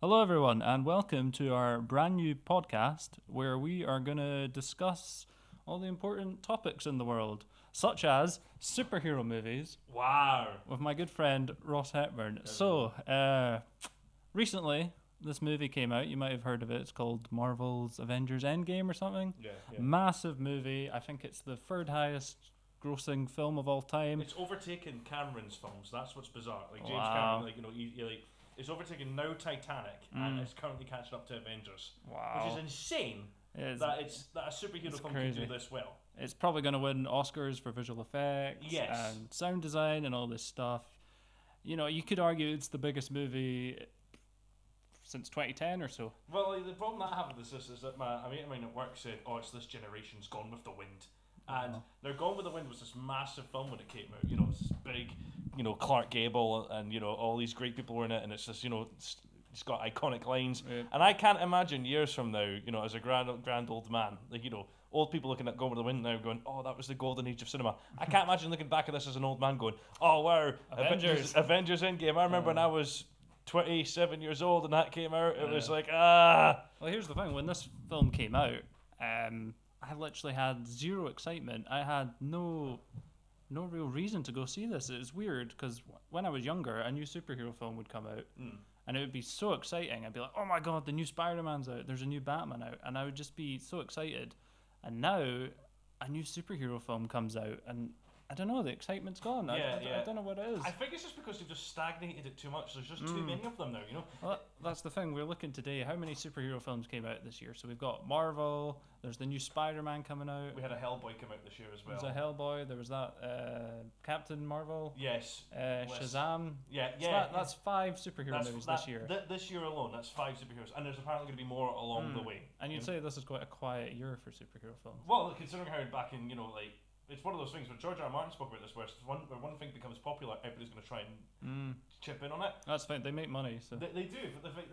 Hello, everyone, and welcome to our brand new podcast where we are going to discuss all the important topics in the world, such as superhero movies, Wow. with my good friend Ross Hepburn. Recently, this movie came out. You might have heard of it. It's called Marvel's Avengers Endgame or something. Yeah. Massive movie. I think it's the third highest grossing film of all time. It's overtaken Cameron's films. That's what's bizarre. Like James Wow. Cameron, it's overtaken now Titanic, and it's currently catching up to Avengers, Wow. which is insane. It is- That a superhero it's film crazy. can do this well. It's probably going to win Oscars for visual effects Yes. and sound design and all this stuff. You know, you could argue it's the biggest movie since 2010 or so. Well, the problem that I have with this is that a mate of mine at work said, "Oh, it's this generation's Gone with the Wind," and their Gone with the Wind was this massive film when it came out. You know, it's this big, Clark Gable and all these great people were in it, and it's just it's got iconic lines. Yeah. And I can't imagine years from now, as a grand old man, old people looking at Gone with the Wind now going, "Oh, that was the golden age of cinema." I can't imagine looking back at this as an old man going, "Oh, wow, Avengers. Avengers Endgame." I remember when I was 27 years old and that came out, it was like, Well, here's the thing. When this film came out, I literally had zero excitement. I had no real reason to go see this. It's weird because when I was younger, a new superhero film would come out. And it would be so exciting. I'd be like, "Oh my god, the new Spider-Man's out. There's a new Batman out," and I would just be so excited. And now, a new superhero film comes out, and I don't know, the excitement's gone. I don't know what it is. I think it's just because they've just stagnated it too much. There's just too many of them now, Well, that's the thing. We're looking today. How many superhero films came out this year? So we've got Marvel. There's the new Spider-Man coming out. We had a Hellboy come out this year as well. There's a Hellboy. There was that Captain Marvel. Yes. Shazam. Yeah, So that's 5 superhero movies this year. This year alone, that's 5 superheroes, and there's apparently going to be more along the way. And you'd say this is quite a quiet year for superhero films. Well, considering how back in, it's one of those things where George R. R. Martin spoke about this, where one thing becomes popular, everybody's going to try and chip in on it. That's fine. They make money, so They do, but the fact,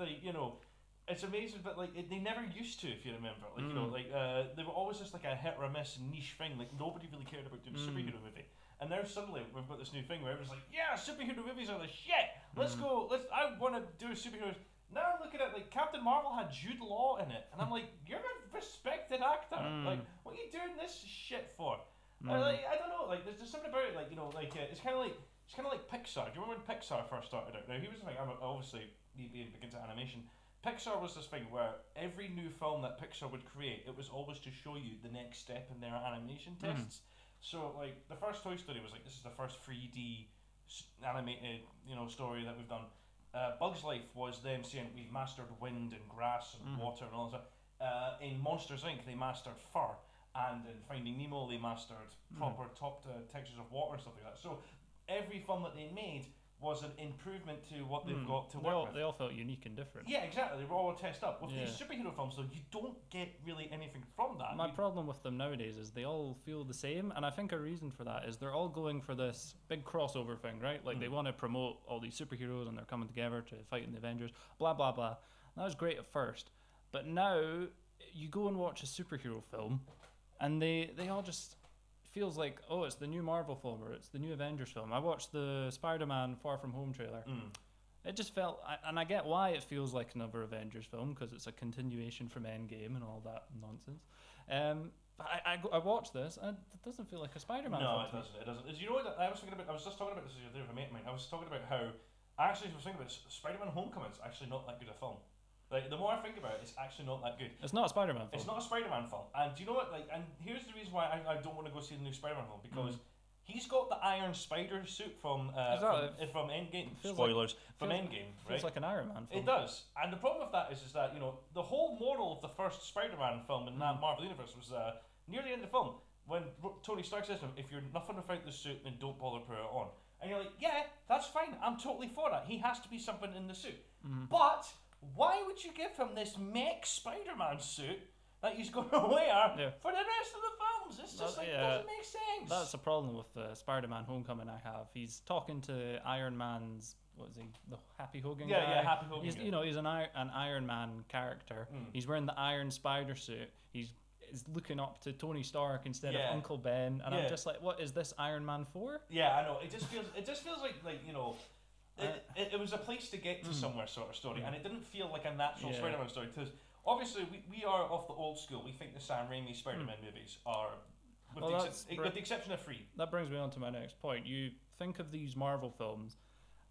it's amazing, but they never used to, if you remember. They were always just like a hit or a miss niche thing. Like nobody really cared about doing a superhero movie. And now suddenly we've got this new thing where everyone's like, "Yeah, superhero movies are the shit. Let's go. I want to do superheroes." Now look at it, like Captain Marvel had Jude Law in it, and I'm like, "You're a respected actor. Like, what are you doing this shit for?" I don't know. Like, there's something about it. It's kind of like Pixar. Do you remember when Pixar first started out? Now, here's the thing. I'm obviously being big into animation. Pixar was this thing where every new film that Pixar would create, it was always to show you the next step in their animation tests. So, like, the first Toy Story was like, this is the first 3D animated, story that we've done. Bug's Life was them saying we've mastered wind and grass and water and all that stuff. In Monsters Inc., they mastered fur. And in Finding Nemo, they mastered proper top textures of water and stuff like that. So every film that they made was an improvement to what they've got to work with. They all felt unique and different. Yeah, exactly. They were all test up. With these superhero films, though, you don't get really anything from that. My problem with them nowadays is they all feel the same, and I think a reason for that is they're all going for this big crossover thing, right? Like they want to promote all these superheroes and they're coming together to fight in the Avengers, blah blah blah. And that was great at first, but now you go and watch a superhero film, and they all just feels like, oh, it's the new Marvel film or it's the new Avengers film. I watched the Spider-Man Far From Home trailer. It just felt, and I get why it feels like another Avengers film because it's a continuation from Endgame and all that nonsense. I watched this and it doesn't feel like a Spider-Man film. No, it doesn't. It doesn't. You know what? I was just talking about this the other day with a mate of mine. I was talking about how I was thinking about Spider-Man Homecoming is actually not that good a film. Like, the more I think about it, it's actually not that good. It's not a Spider-Man film. It's not a Spider-Man film. And do you know what? And here's the reason why I don't want to go see the new Spider-Man film, because he's got the Iron Spider suit from Endgame. Spoilers. From Endgame, right? Feels like an Iron Man film. It does. And the problem with that is that, the whole moral of the first Spider-Man film in that Marvel Universe was near the end of the film, when Tony Stark says to him, "If you're nothing without the suit, then don't bother putting it on." And you're like, yeah, that's fine. I'm totally for that. He has to be something in the suit. But why would you give him this mech Spider-Man suit that he's going to wear for the rest of the films? It's just doesn't make sense. That's a problem with Spider-Man Homecoming I have. He's talking to Iron Man's, what is he, the Happy Hogan guy? Yeah, Happy Hogan He's, guy. He's an Iron Man character. He's wearing the Iron Spider suit. He's looking up to Tony Stark instead of Uncle Ben. And I'm just like, what is this Iron Man for? Yeah, I know. It just feels like It was a place to get to somewhere sort of story, and it didn't feel like a natural Yeah. Spider-Man story. Because obviously we are of the old school. We think the Sam Raimi Spider-Man movies are, with the exception of 3. That brings me on to my next point. You think of these Marvel films,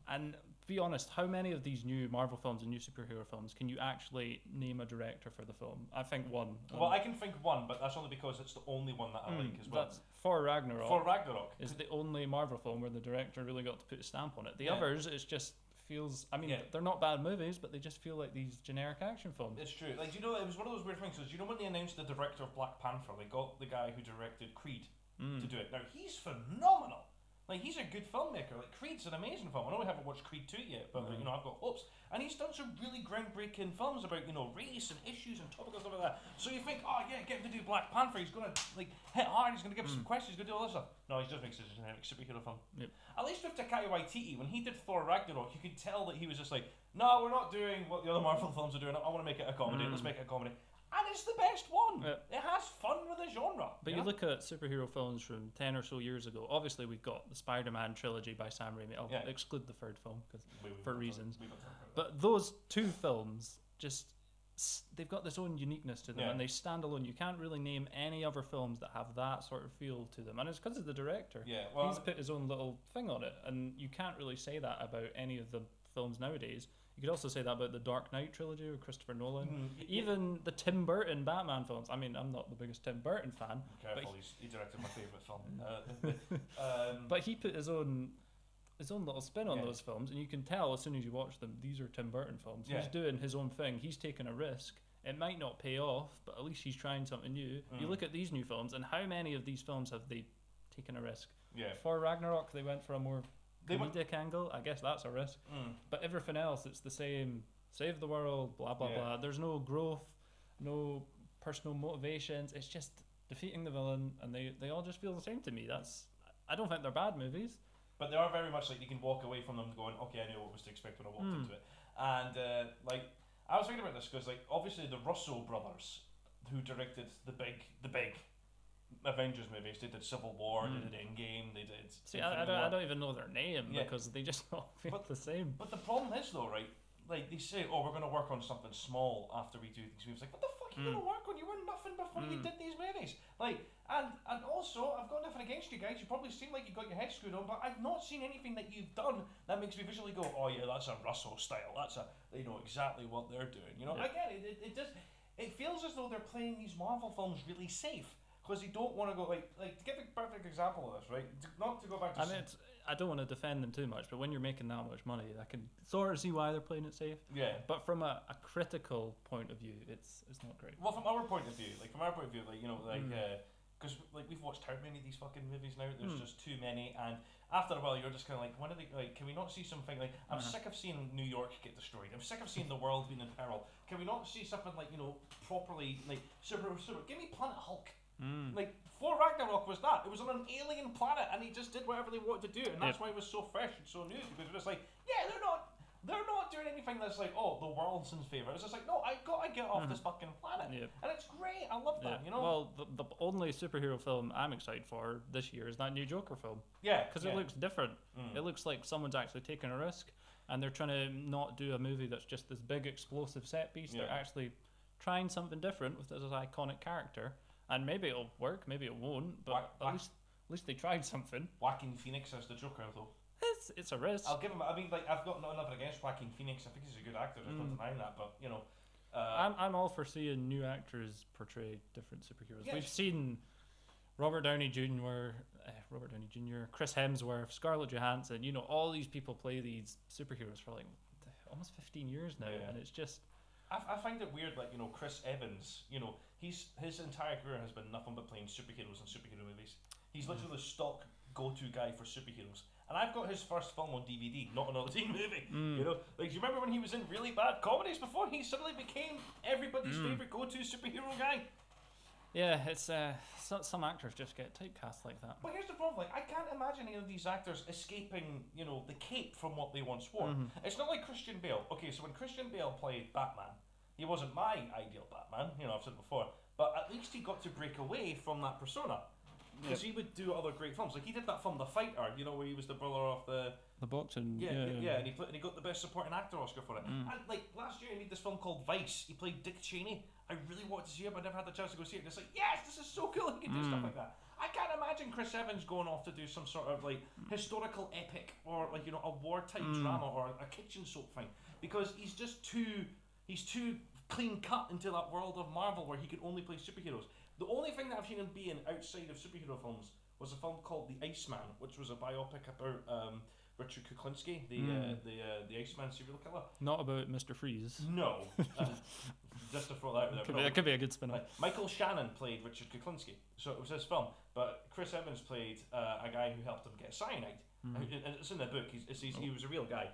and be honest, how many of these new Marvel films and new superhero films can you actually name a director for the film? I think one. Well, I can think of one, but that's only because it's the only one that I like as well. That's Thor Ragnarok. For Ragnarok. Is the only Marvel film where the director really got to put a stamp on it. The Yeah. others, it's just feels. I mean, they're not bad movies, but they just feel like these generic action films. It's true. Like, do you know, it was one of those weird things. Do you know when they announced the director of Black Panther, they got the guy who directed Creed to do it. Now, he's phenomenal. Like, he's a good filmmaker. Like, Creed's an amazing film. I know we haven't watched Creed 2 yet, but you know, I've got hopes. And he's done some really groundbreaking films about, you know, race and issues and topical stuff like that. So you think, oh yeah, get him to do Black Panther. He's gonna like hit hard. He's gonna give us some questions. He's gonna do all this stuff. No, he just makes a generic superhero film. Yep. At least with Taika Waititi, when he did Thor Ragnarok, you could tell that he was just like, no, we're not doing what the other Marvel films are doing. I want to make it a comedy. Let's make it a comedy. And it's the best one. Yep. It has fun with the genre. But you look at superhero films from 10 or so years ago. Obviously, we've got the Spider-Man trilogy by Sam Raimi. I'll exclude the third film for reasons. But those two films they've got this own uniqueness to them, and they stand alone. You can't really name any other films that have that sort of feel to them, and it's because of the director. Yeah, well, he's put his own little thing on it, and you can't really say that about any of the films nowadays. You could also say that about the Dark Knight trilogy with Christopher Nolan. Even the Tim Burton Batman films. I mean, I'm not the biggest Tim Burton fan. Careful, he directed my favourite film. But he put his own little spin on those films, and you can tell as soon as you watch them, these are Tim Burton films. He's doing his own thing. He's taking a risk. It might not pay off, but at least he's trying something new. You look at these new films, and how many of these films have they taken a risk? Yeah. For Ragnarok, they went for a more comedic angle. I guess that's a risk. But everything else, it's the same. Save the world, blah blah blah. There's no growth, no personal motivations. It's just defeating the villain, and they all just feel the same to me. I don't think they're bad movies. But they are very much like you can walk away from them going, okay, I knew what was to expect when I walked into it. And like, I was thinking about this because, like, obviously the Russo brothers, who directed the big Avengers movies, they did Civil War, they did Endgame, they did. See, I don't even know their name because they just all feel the same. But the problem is though, right? Like, they say, oh, we're going to work on something small after we do these movies. Like, what the fuck are you going to work on? You were nothing before you did these movies. Like, and also, I've got nothing against you guys. You probably seem like you got your head screwed on, but I've not seen anything that you've done that makes me visually go, oh yeah, that's a Russell style. They know exactly what they're doing. You know, again, it feels as though they're playing these Marvel films really safe. Because they don't want to go, like, to give a perfect example of this, right? Not to go back to... I don't want to defend them too much, but when you're making that much money, I can sort of see why they're playing it safe. Yeah. But from a critical point of view, it's not great. Well, from our point of view, like, you know, like, because, like, we've watched how many of these fucking movies now? There's just too many, and after a while, you're just kind of like, when are they, like, can we not see something, like, I'm sick of seeing New York get destroyed. I'm sick of seeing the world being in peril. Can we not see something, like, you know, properly, like, super, give me Planet Hulk. Like, Thor Ragnarok was that. It was on an alien planet, and he just did whatever they wanted to do, and that's why it was so fresh and so new. Because it was like, yeah, they're not doing anything that's like, oh, the world's in favour. It's just like, no, I gotta get off this fucking planet, and it's great. I love that. You know. Well, the only superhero film I'm excited for this year is that new Joker film. Yeah, because it looks different. It looks like someone's actually taking a risk, and they're trying to not do a movie that's just this big explosive set piece. They're actually trying something different with this iconic character. And maybe it'll work, maybe it won't, but at least they tried something. Joaquin Phoenix as the Joker, though. It's a risk. I'll give him. I mean, like, I've got nothing against Joaquin Phoenix. I think he's a good actor. There's no denying that. But you know, I'm all for seeing new actors portray different superheroes. Yes. We've seen Robert Downey Jr., Chris Hemsworth, Scarlett Johansson. You know, all these people play these superheroes for like almost 15 years now, and it's just. I find it weird, like, you know, Chris Evans, you know, his entire career has been nothing but playing superheroes and superhero movies. He's literally the stock go-to guy for superheroes. And I've got his first film on DVD, not another teen movie. You know, like, do you remember when he was in really bad comedies before he suddenly became everybody's favourite go-to superhero guy? Yeah, it's some actors just get typecast like that. But here's the problem: like, I can't imagine any of these actors escaping, you know, the cape from what they once wore. It's not like Christian Bale. Okay, so when Christian Bale played Batman, he wasn't my ideal Batman. You know, I've said it before, but at least he got to break away from that persona because he would do other great films. Like, he did that film, The Fighter. You know, where he was the brother of the The boxing. Yeah, and he got the best supporting actor Oscar for it. Mm. And like last year, he made this film called Vice. He played Dick Cheney. I really wanted to see it, but I never had the chance to go see it. And it's like, yes, this is so cool. He can do stuff like that. I can't imagine Chris Evans going off to do some sort of like historical epic or like a war type drama or a kitchen soap thing, because he's too clean cut into that world of Marvel where he could only play superheroes. The only thing that I've seen him be in outside of superhero films was a film called The Iceman, which was a biopic about Richard Kuklinski, the Iceman serial killer. Not about Mr. Freeze. No. Just to throw that out there. It could be a good spin-off. Michael Shannon played Richard Kuklinski, so it was his film. But Chris Evans played a guy who helped him get cyanide. And it's in the book. He was a real guy.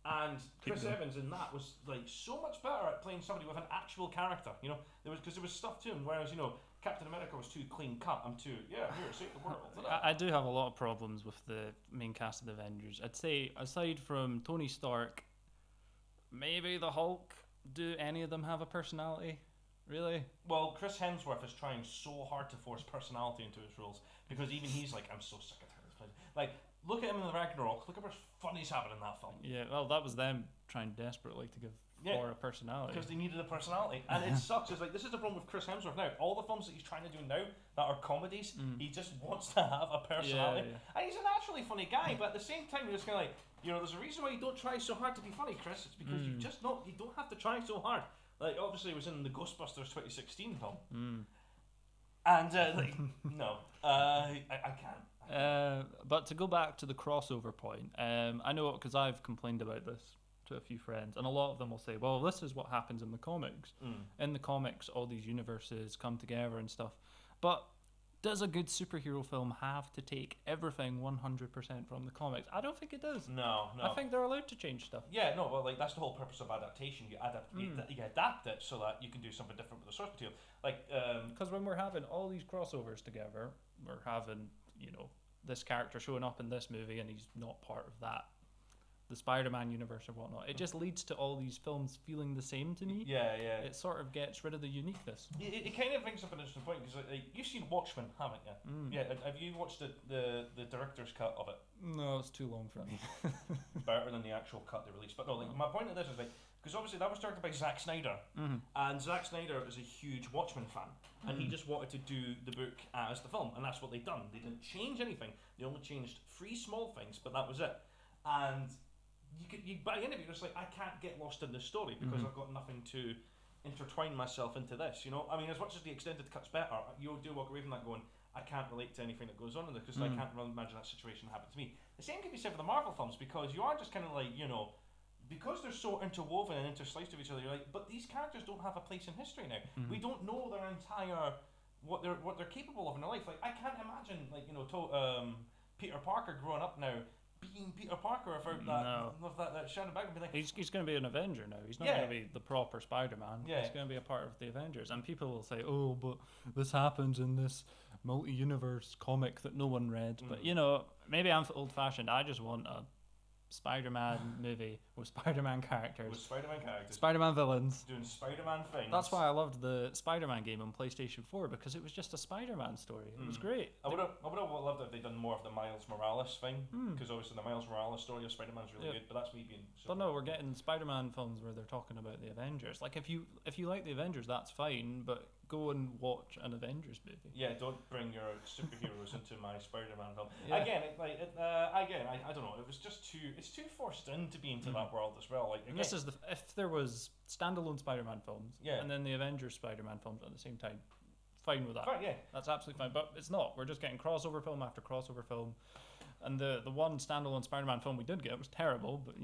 And Chris Evans in that was like so much better at playing somebody with an actual character. There was stuff to him, whereas Captain America was too clean cut. I'm too here save the world. I do have a lot of problems with the main cast of the Avengers. I'd say aside from Tony Stark, maybe the Hulk. Do any of them have a personality? Really? Well, Chris Hemsworth is trying so hard to force personality into his roles because even he's like, I'm so sick of this place. Like, look at him in the Ragnarok. Look at how much fun he's having in that film. Yeah, well, that was them trying desperately to give Thor a personality. Because they needed a personality. And it sucks. It's like, this is the problem with Chris Hemsworth now. All the films that he's trying to do now that are comedies, he just wants to have a personality. Yeah. And he's a naturally funny guy, but at the same time, you're just kind of like, there's a reason why you don't try so hard to be funny, Chris. It's because you don't have to try so hard. Like, obviously, it was in the Ghostbusters 2016 film. And, no. I can't. But to go back to the crossover point, I know because I've complained about this to a few friends, and a lot of them will say, well, this is what happens in the comics. In the comics, all these universes come together and stuff. But does a good superhero film have to take everything 100% from the comics? I don't think it does. No. I think they're allowed to change stuff. Yeah, no, well, like, that's the whole purpose of adaptation. You adapt it so that you can do something different with the source material. Like, because when we're having all these crossovers together, we're having, this character showing up in this movie and he's not part of that. The Spider-Man universe or whatnot. It just leads to all these films feeling the same to me. Yeah. It sort of gets rid of the uniqueness. It kind of brings up an interesting point because like, you've seen Watchmen, haven't you? Yeah. Have you watched the director's cut of it? No, it's too long for me. Better than the actual cut they released. But no, like my point of this is like because obviously that was directed by Zack Snyder, and Zack Snyder is a huge Watchmen fan, and he just wanted to do the book as the film, and that's what they've done. They didn't change anything. They only changed 3 small things, but that was it. And you by the end of it, you're just like, I can't get lost in this story because I've got nothing to intertwine myself into this. I mean, as much as the extended cut's better, you do walk away from that going, I can't relate to anything that goes on in this because I can't really imagine that situation happened to me. The same can be said for the Marvel films because you are just kind of like, because they're so interwoven and intersliced with each other, you're like, but these characters don't have a place in history now. We don't know their entire what they're capable of in their life. Like I can't imagine Peter Parker growing up now being Peter Parker without that shadow back and be like he's going to be an Avenger now. He's not going to be the proper Spider-Man. He's going to be a part of the Avengers, and people will say, "Oh, but this happens in this multi-universe comic that no one read." But maybe I'm old-fashioned. I just want a Spider-Man movie with Spider-Man characters. Spider-Man villains. Doing Spider-Man things. That's why I loved the Spider-Man game on PlayStation 4 because it was just a Spider-Man story. It was great. I would have loved it if they'd done more of the Miles Morales thing because obviously the Miles Morales story of Spider-Man's really good, but that's me being. But no, we're getting Spider-Man films where they're talking about the Avengers. Like if you like the Avengers, that's fine, but go and watch an Avengers movie. Yeah, don't bring your superheroes into my Spider-Man film. Yeah. Again, I don't know. It was just it's too forced in to be into that world as well. Like, and this is if there was standalone Spider-Man films, and then the Avengers Spider-Man films at the same time, fine with that. Fine, yeah, that's absolutely fine. But it's not. We're just getting crossover film after crossover film. And the one standalone Spider-Man film we did get was terrible, but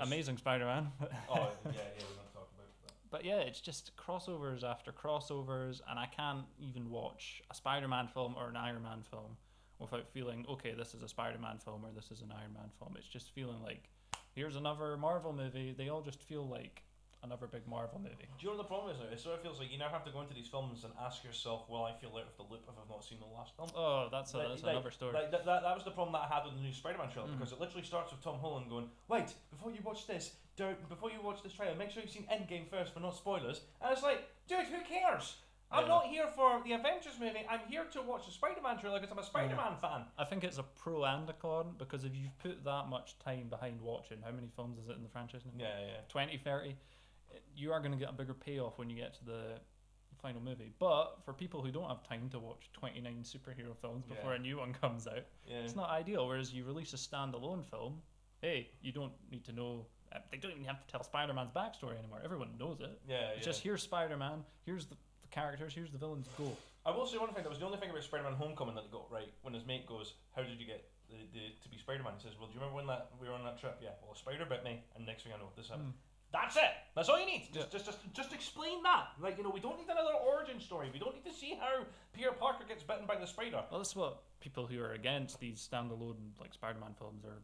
Amazing Spider-Man. We don't talk about that. But yeah, it's just crossovers after crossovers, and I can't even watch a Spider-Man film or an Iron Man film without feeling, okay, this is a Spider-Man film or this is an Iron Man film. It's just feeling like, here's another Marvel movie. They all just feel like another big Marvel movie. Do you know what the problem is now? It sort of feels like you now have to go into these films and ask yourself, will I feel out of the loop if I've not seen the last film? Oh, that's another story. That was the problem that I had with the new Spider-Man trailer because it literally starts with Tom Holland going, wait, before you watch this trailer, make sure you've seen Endgame first for not spoilers. And it's like, dude, who cares? I'm not here for the Avengers movie. I'm here to watch the Spider-Man trailer because I'm a Spider-Man fan. I think it's a pro and a con, because if you've put that much time behind watching, how many films is it in the franchise now? Yeah. 20, 30. You are going to get a bigger payoff when you get to the final movie. But for people who don't have time to watch 29 superhero films before a new one comes out, it's not ideal. Whereas you release a standalone film, hey, you don't need to know. They don't even have to tell Spider-Man's backstory anymore. Everyone knows it. It's just here's Spider-Man, here's the characters, here's the villains, go. I will say one thing, that was the only thing about Spider-Man Homecoming that they got right. When his mate goes, how did you get to be Spider-Man? He says, well, do you remember when we were on that trip? Yeah, well, a spider bit me, and next thing I know, this happened. That's it. That's all you need. Just explain that. Like, we don't need another origin story. We don't need to see how Peter Parker gets bitten by the spider. Well, that's what people who are against these standalone Spider-Man films are.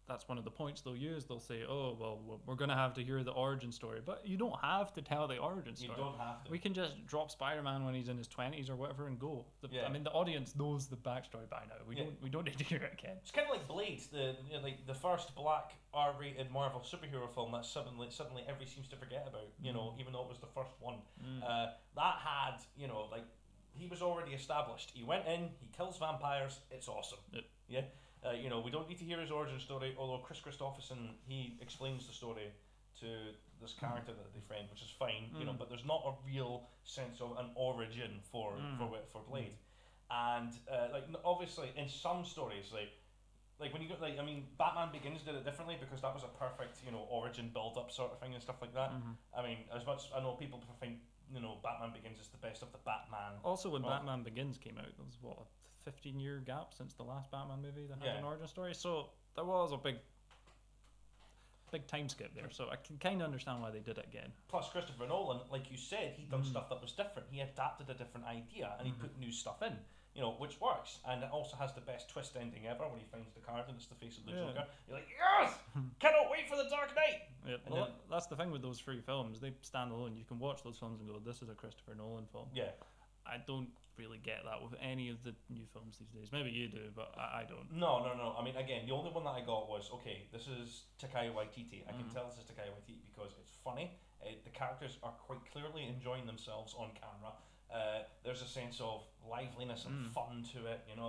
That's one of the points they'll use. They'll say, "Oh, well, we're going to have to hear the origin story," but you don't have to tell the origin story. You don't have to. We can just drop Spider-Man when he's in his 20s or whatever and go. I mean, the audience knows the backstory by now. We don't need to hear it again. It's kind of like Blade, the first black R-rated Marvel superhero film that suddenly everybody seems to forget about. Even though it was the first one, that had he was already established. He went in, he kills vampires. It's awesome. We don't need to hear his origin story, although Chris Christopherson, he explains the story to this character that they friend, which is fine, but there's not a real sense of an origin for Blade. And obviously in some stories, like when you go, Batman Begins did it differently because that was a perfect, origin build-up sort of thing and stuff like that. I mean, as much I know people think, Batman Begins is the best of the Batman. Also, when Batman Begins came out, there was a 15-year gap since the last Batman movie that had an origin story, so there was a big time skip there, so I can kind of understand why they did it again. Plus Christopher Nolan, like you said, he done stuff that was different. He adapted a different idea and he put new stuff in, which works, and it also has the best twist ending ever when he finds the card and it's the face of the Joker. You're like, yes! Cannot wait for the Dark Knight! Well, that's the thing with those three films. They stand alone. You can watch those films and go, this is a Christopher Nolan film. I don't really get that with any of the new films these days. Maybe you do, but I don't. No. I mean, again, the only one that I got was, okay, this is Taika Waititi. I can tell this is Taika Waititi because it's funny. The characters are quite clearly enjoying themselves on camera. There's a sense of liveliness and fun to it, and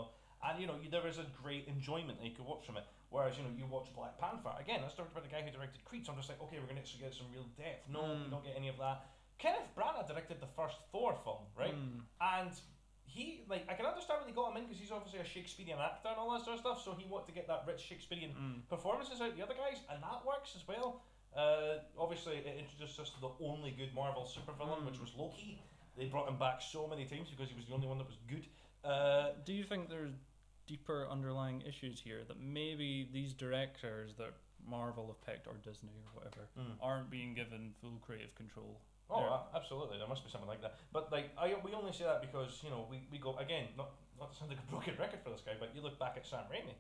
there is a great enjoyment that you could watch from it. Whereas, you watch Black Panther, again, that's talked about the guy who directed Creed, so I'm just like, okay, we're going to actually get some real depth. No, we don't get any of that. Kenneth Branagh directed the first Thor film, right? And he, I can understand when they got him in because he's obviously a Shakespearean actor and all that sort of stuff, so he wanted to get that rich Shakespearean performances out of the other guys, and that works as well. Obviously, it introduced us to the only good Marvel supervillain, which was Loki. They brought him back so many times because he was the only one that was good. Do you think there's deeper underlying issues here that maybe these directors that Marvel have picked, or Disney or whatever, aren't being given full creative control? Oh, absolutely. There must be something like that. But we only say that because we go again. Not to sound like a broken record for this guy, but you look back at Sam Raimi.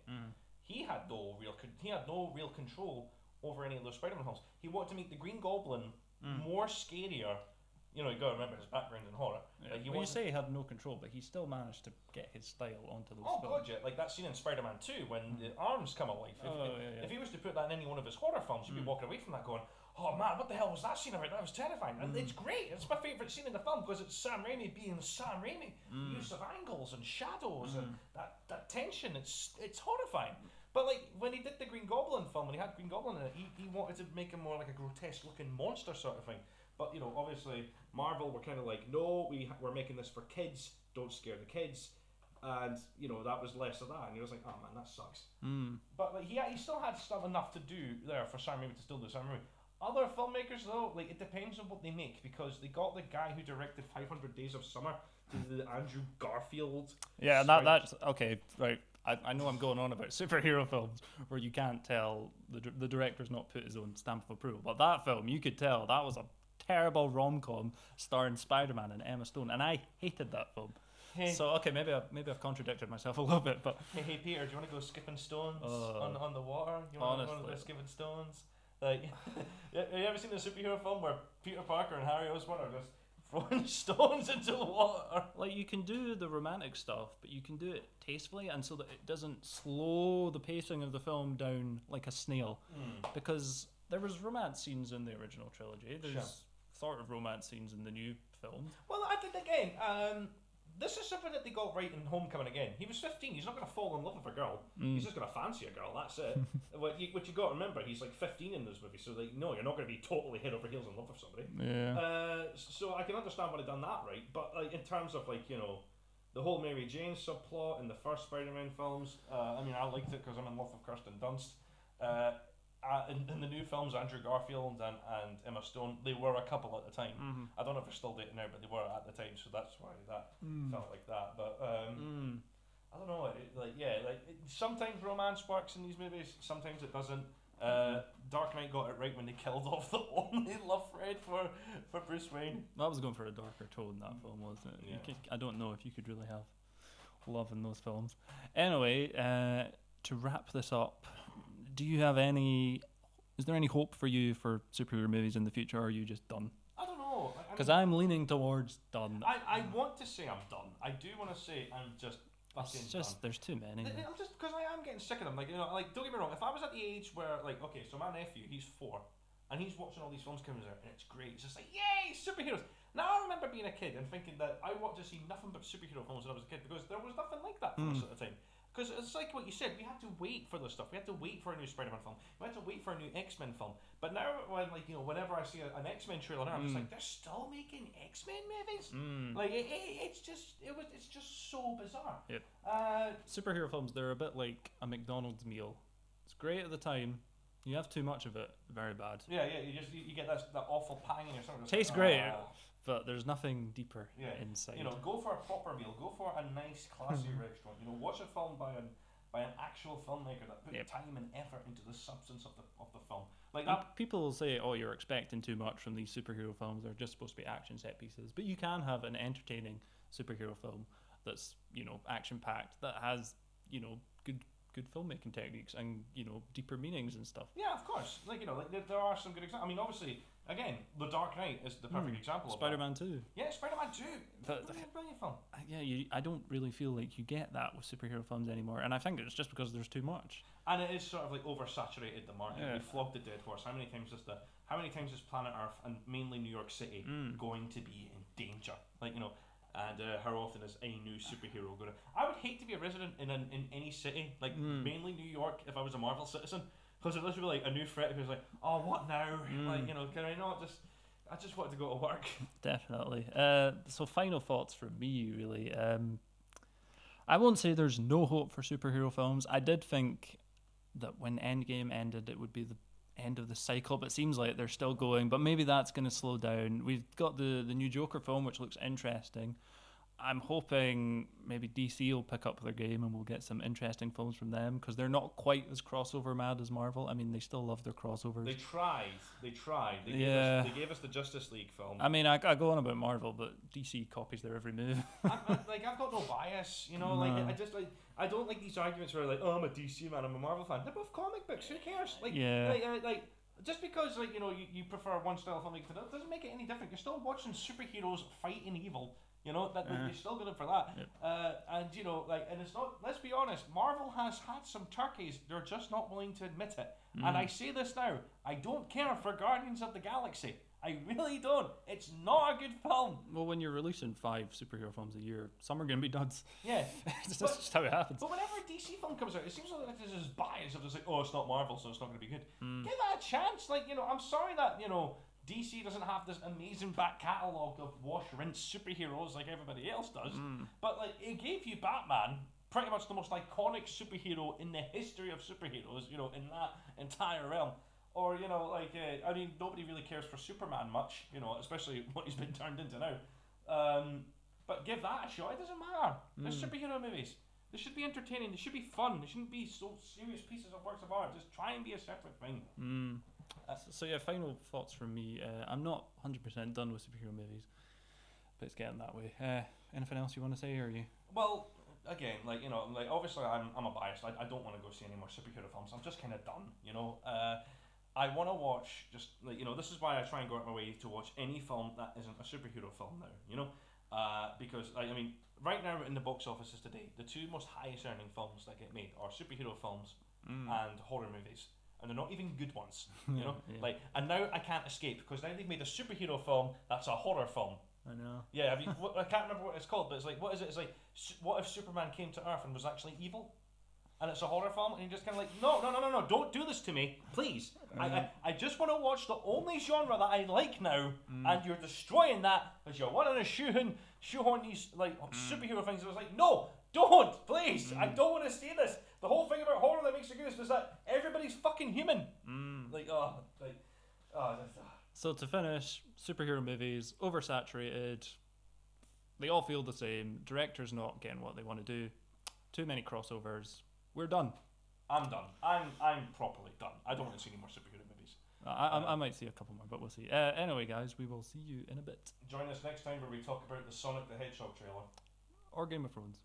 He had no real control over any of those Spider-Man films. He wanted to make the Green Goblin more scarier. You got to remember his background in horror. You say he had no control, but he still managed to get his style onto those films. God, yeah. Like that scene in Spider-Man 2 when the arms come alive. If he was to put that in any one of his horror films, you'd be walking away from that going, oh man, what the hell was that scene about? That was terrifying. And it's great. It's my favourite scene in the film because it's Sam Raimi being Sam Raimi. Use of angles and shadows and that tension. It's horrifying. But when he did the Green Goblin film, when he had Green Goblin in it, he wanted to make him more like a grotesque looking monster sort of thing. But obviously Marvel were kind of like, no, we're making this for kids. Don't scare the kids. And that was less of that. And he was like, oh man, that sucks. But he still had stuff enough to do there for Sam Raimi to still do Sam Raimi. Other filmmakers though, it depends on what they make because they got the guy who directed 500 Days of Summer to do the Andrew Garfield. Yeah, that's okay, right. I know I'm going on about superhero films where you can't tell the director's not put his own stamp of approval, but that film you could tell that was a terrible rom-com starring Spider-Man and Emma Stone, and I hated that film. Hey. So okay, maybe I've contradicted myself a little bit, but hey Peter, do you want to go skipping stones on the water? You want to go skipping stones? Have you ever seen a superhero film where Peter Parker and Harry Osborn are just throwing stones into the water? You can do the romantic stuff, but you can do it tastefully and so that it doesn't slow the pacing of the film down like a snail. Because there was romance scenes in the original trilogy. There's sort of romance scenes in the new film. Well, I think again, this is something that they got right in Homecoming again. He was 15. He's not going to fall in love with a girl. He's just going to fancy a girl. That's it. what you got to remember, he's like 15 in this movie, so like, no, you're not going to be totally head over heels in love with somebody. Yeah. So I can understand why they've done that right, but like in terms of like the whole Mary Jane subplot in the first Spider-Man films, I mean I liked it because I'm in love with Kirsten Dunst. In the new films, Andrew Garfield and Emma Stone, they were a couple at the time. I don't know if they're still dating now, but they were at the time, so that's why that felt like that. But I don't know. Sometimes romance works in these movies, sometimes it doesn't. Dark Knight got it right when they killed off the only love thread for Bruce Wayne. That was going for a darker tone, that film, wasn't it? Yeah. I don't know if you could really have love in those films. Anyway, to wrap this up, is there any hope for you for superhero movies in the future, or are you just done? I don't know. Because I'm leaning towards done. I want to say I'm done. I do want to say I'm just fucking It's just, done. there's too many. I'm just, because I am getting sick of them. Like, don't get me wrong, if I was at the age where, like, okay, so my nephew, he's 4, and he's watching all these films coming out, and it's great. It's just like, yay, superheroes. Now I remember being a kid and thinking that I wanted to see nothing but superhero films when I was a kid, because there was nothing like that for us at the time. Because it's like what you said, we had to wait for this stuff. We had to wait for a new Spider-Man film. We had to wait for a new X-Men film. But now, whenever I see an X-Men trailer now, I'm just like, they're still making X-Men movies. Like it's just so bizarre. Yep. Superhero films, they're a bit like a McDonald's meal. It's great at the time. You have too much of it, very bad. Yeah. You get that awful pang in your stomach. Tastes great, but there's nothing deeper inside. Go for a proper meal. Go for a nice, classy restaurant. Watch a film by an actual filmmaker that put time and effort into the substance of the film. Like that. People will say, "Oh, you're expecting too much from these superhero films. They're just supposed to be action set pieces." But you can have an entertaining superhero film that's action packed, that has good filmmaking techniques and deeper meanings and stuff. Yeah, of course. There are some good examples. I mean, obviously, again, The Dark Knight is the perfect example. Spider-Man 2. Yeah, Spider-Man 2. Brilliant film. I don't really feel like you get that with superhero films anymore, and I think it's just because there's too much. And it is sort of like oversaturated the market. We flogged the dead horse. How many times is planet Earth and mainly New York City going to be in danger? And how often is a new superhero going to... I would hate to be a resident in any city, mainly New York, if I was a Marvel citizen, because it would be like a new threat who's like, oh, what now? Can I not just... I just want to go to work. Definitely. So final thoughts from me, really. I won't say there's no hope for superhero films. I did think that when Endgame ended, it would be the end of the cycle, but it seems like they're still going, but maybe that's going to slow down. We've got the new Joker film, which looks interesting. I'm hoping maybe DC will pick up their game and we'll get some interesting films from them, because they're not quite as crossover mad as Marvel. I mean, they still love their crossovers. They tried. They gave us the Justice League film. I mean, I go on about Marvel, but DC copies their every move. I've got no bias, No. I don't like these arguments where oh, I'm a DC man, I'm a Marvel fan. They're both comic books. Who cares? Just because you prefer one style of filmmaking to another doesn't make it any different. You're still watching superheroes fighting evil. You're still good for that. Yep. And it's not. Let's be honest. Marvel has had some turkeys. They're just not willing to admit it. And I say this now. I don't care for Guardians of the Galaxy. I really don't. It's not a good film. Well, when you're releasing 5 superhero films a year, some are going to be duds. Yeah. That's just how it happens. But whenever a DC film comes out, it seems like there's this bias of just like, oh, it's not Marvel, so it's not going to be good. Give that a chance. I'm sorry that, DC doesn't have this amazing back catalogue of wash, rinse superheroes like everybody else does. But, it gave you Batman, pretty much the most iconic superhero in the history of superheroes, in that entire realm. Or, nobody really cares for Superman much, especially what he's been turned into now. But give that a shot, it doesn't matter. They're superhero movies. They should be entertaining, they should be fun, they shouldn't be so serious pieces of works of art. Just try and be a separate thing. So final thoughts from me. I'm not 100% done with superhero movies, but it's getting that way. Anything else you want to say, or are you? Well, again, obviously I'm a bias. I don't want to go see any more superhero films. I'm just kind of done, I want to watch this is why I try and go out my way to watch any film that isn't a superhero film now, because right now in the box offices today, the 2 most highest earning films that get made are superhero films and horror movies. and they're not even good ones. You know, Yeah. like, and now I can't escape because now they've made a superhero film that's a horror film. I know. Yeah, have you, I can't remember what it's called, but it's like, what is it? It's like, what if Superman came to Earth and was actually evil? And it's a horror film, and you're just kind of like, no, don't do this to me, please. I just want to watch the only genre that I like now, and you're destroying that because you're wanting to shoehorn these like superhero things. I was like, no, don't, please. I don't want to see this. The whole thing about horror that makes it good is that everybody's fucking human. So to finish, superhero movies, oversaturated, they all feel the same, directors not getting what they want to do, too many crossovers, we're done. I'm done. I'm properly done. I don't want to see any more superhero movies. I might see a couple more, but we'll see. Anyway, guys, we will see you in a bit. Join us next time where we talk about the Sonic the Hedgehog trailer. Or Game of Thrones.